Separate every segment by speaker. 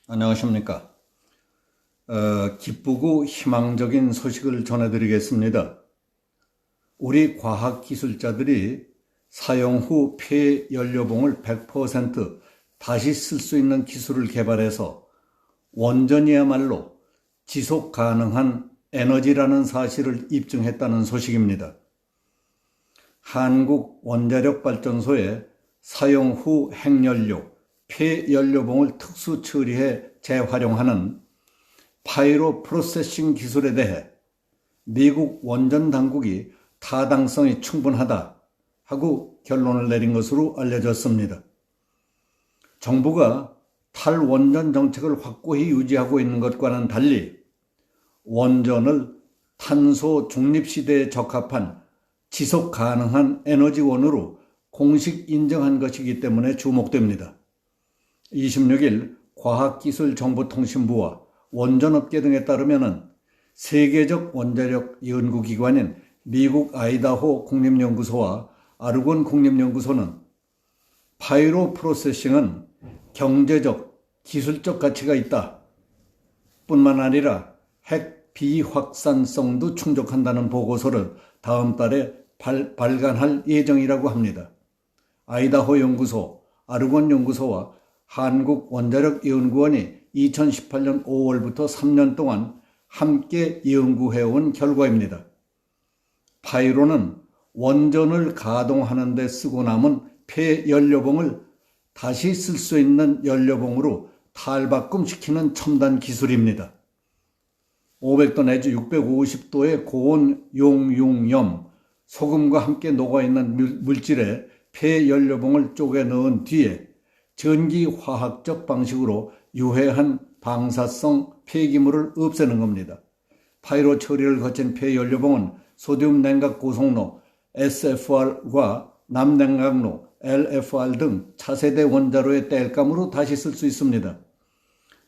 Speaker 1: 안녕하십니까. 기쁘고 희망적인 소식을 전해드리겠습니다. 우리 과학기술자들이 사용 후 폐연료봉을 100% 다시 쓸 수 있는 기술을 개발해서 원전이야말로 지속 가능한 에너지라는 사실을 입증했다는 소식입니다. 한국원자력발전소에 사용 후 핵연료, 폐연료봉을 특수 처리해 재활용하는 파이로 프로세싱 기술에 대해 미국 원전 당국이 타당성이 충분하다 하고 결론을 내린 것으로 알려졌습니다. 정부가 탈원전 정책을 확고히 유지하고 있는 것과는 달리 원전을 탄소 중립 시대에 적합한 지속 가능한 에너지원으로 공식 인정한 것이기 때문에 주목됩니다. 26일 과학기술정보통신부와 원전업계 등에 따르면 세계적 원자력 연구기관인 미국 아이다호 국립연구소와 아르곤 국립연구소는 파이로 프로세싱은 경제적, 기술적 가치가 있다 뿐만 아니라 핵 비확산성도 충족한다는 보고서를 다음 달에 발간할 예정이라고 합니다. 아이다호 연구소, 아르곤 연구소와 한국원자력연구원이 2018년 5월부터 3년 동안 함께 연구해온 결과입니다. 파이로는 원전을 가동하는 데 쓰고 남은 폐연료봉을 다시 쓸 수 있는 연료봉으로 탈바꿈시키는 첨단 기술입니다. 500도 내지 650도의 고온 용융염, 소금과 함께 녹아있는 물질에 폐연료봉을 쪼개 넣은 뒤에 전기화학적 방식으로 유해한 방사성 폐기물을 없애는 겁니다. 파이로 처리를 거친 폐연료봉은 소듐 냉각 고속로 SFR과 남냉각로 LFR 등 차세대 원자로의 땔감으로 다시 쓸 수 있습니다.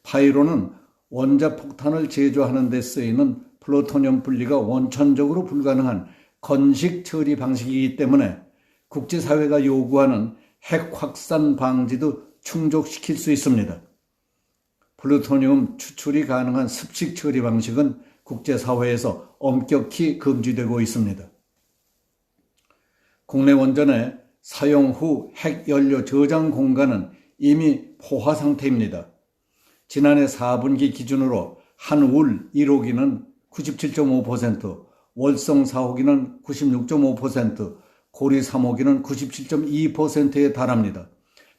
Speaker 1: 파이로는 원자폭탄을 제조하는 데 쓰이는 플루토늄 분리가 원천적으로 불가능한 건식 처리 방식이기 때문에 국제사회가 요구하는 핵 확산 방지도 충족시킬 수 있습니다. 플루토늄 추출이 가능한 습식 처리 방식은 국제사회에서 엄격히 금지되고 있습니다. 국내 원전의 사용 후 핵연료 저장 공간은 이미 포화 상태입니다. 지난해 4분기 기준으로 한울 1호기는 97.5%, 월성 4호기는 96.5%, 고리 3호기는 97.2%에 달합니다.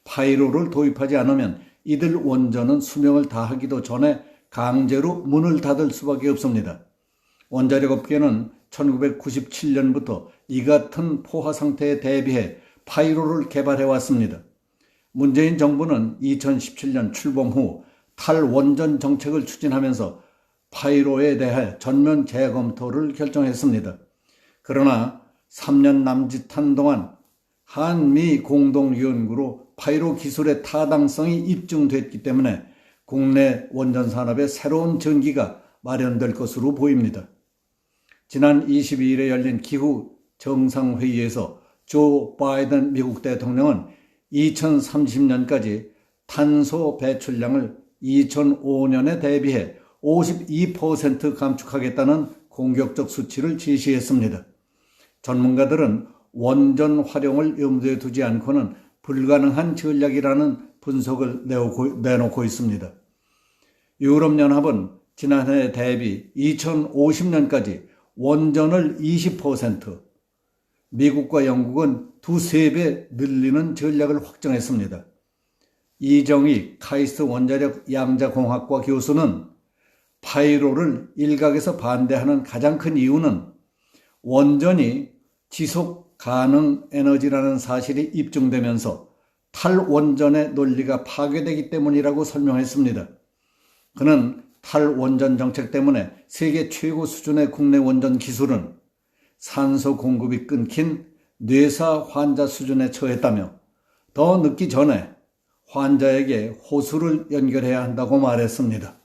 Speaker 1: 파이로를 도입하지 않으면 이들 원전은 수명을 다하기도 전에 강제로 문을 닫을 수밖에 없습니다. 원자력업계는 1997년부터 이 같은 포화 상태에 대비해 파이로를 개발해왔습니다. 문재인 정부는 2017년 출범 후 탈원전 정책을 추진하면서 파이로에 대해 전면 재검토를 결정했습니다. 그러나 3년 남짓한 동안 한미 공동연구로 파이로 기술의 타당성이 입증됐기 때문에 국내 원전 산업에 새로운 전기가 마련될 것으로 보입니다. 지난 22일에 열린 기후 정상회의에서 조 바이든 미국 대통령은 2030년까지 탄소 배출량을 2005년에 대비해 52% 감축하겠다는 공격적 수치를 제시했습니다. 전문가들은 원전 활용을 염두에 두지 않고는 불가능한 전략이라는 분석을 내놓고 있습니다. 유럽연합은 지난해 대비 2050년까지 원전을 20%, 미국과 영국은 두세 배 늘리는 전략을 확정했습니다. 이정익 카이스트 원자력 양자공학과 교수는 파이로를 일각에서 반대하는 가장 큰 이유는 원전이 지속 가능 에너지라는 사실이 입증되면서 탈원전의 논리가 파괴되기 때문이라고 설명했습니다. 그는 탈원전 정책 때문에 세계 최고 수준의 국내 원전 기술은 산소 공급이 끊긴 뇌사 환자 수준에 처했다며 더 늦기 전에 환자에게 호수를 연결해야 한다고 말했습니다.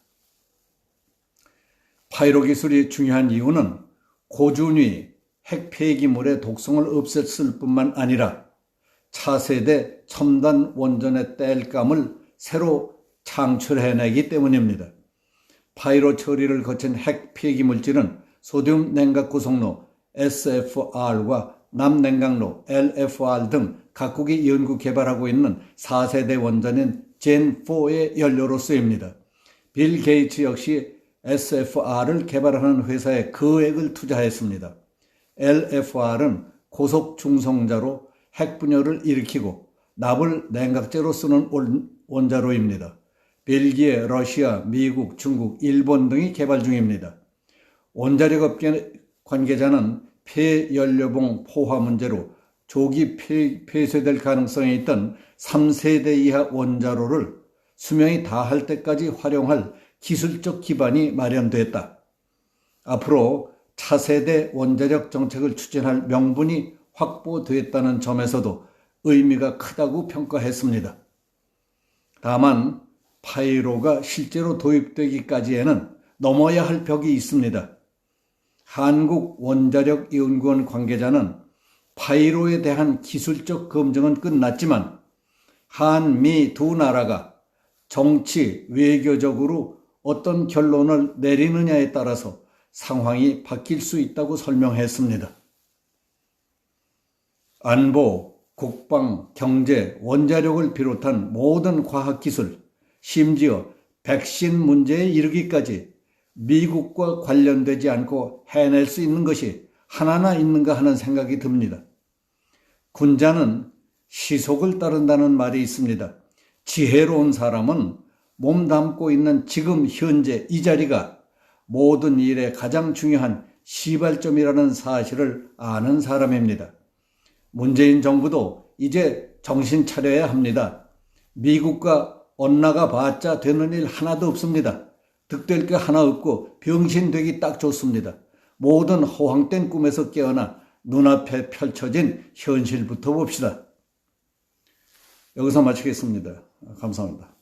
Speaker 1: 파이로 기술이 중요한 이유는 고준위 핵 폐기물의 독성을 없앴을 뿐만 아니라 차세대 첨단 원전의 땔감을 새로 창출해내기 때문입니다. 파이로 처리를 거친 핵 폐기 물질은 소듐 냉각 구성로 SFR과 남냉각로 LFR 등 각국이 연구 개발하고 있는 4세대 원전인 젠4의 연료로 쓰입니다. 빌 게이츠 역시 SFR을 개발하는 회사에 거액을 투자했습니다. LFR은 고속 중성자로 핵분열을 일으키고 납을 냉각제로 쓰는 원자로입니다. 벨기에, 러시아, 미국, 중국, 일본 등이 개발 중입니다. 원자력업계 관계자는 폐연료봉 포화 문제로 조기 폐쇄될 가능성이 있던 3세대 이하 원자로를 수명이 다할 때까지 활용할 기술적 기반이 마련됐다. 앞으로 차세대 원자력 정책을 추진할 명분이 확보됐다는 점에서도 의미가 크다고 평가했습니다. 다만 파이로가 실제로 도입되기까지에는 넘어야 할 벽이 있습니다. 한국원자력연구원 관계자는 파이로에 대한 기술적 검증은 끝났지만 한미 두 나라가 정치, 외교적으로 어떤 결론을 내리느냐에 따라서 상황이 바뀔 수 있다고 설명했습니다. 안보, 국방, 경제, 원자력을 비롯한 모든 과학기술, 심지어 백신 문제에 이르기까지 미국과 관련되지 않고 해낼 수 있는 것이 하나나 있는가 하는 생각이 듭니다. 군자는 시속을 따른다는 말이 있습니다. 지혜로운 사람은 몸담고 있는 지금 현재 이 자리가 모든 일의 가장 중요한 시발점이라는 사실을 아는 사람입니다. 문재인 정부도 이제 정신 차려야 합니다. 미국과 엇나가 봤자 되는 일 하나도 없습니다. 득될 게 하나 없고 병신되기 딱 좋습니다. 모든 허황된 꿈에서 깨어나 눈앞에 펼쳐진 현실부터 봅시다. 여기서 마치겠습니다. 감사합니다.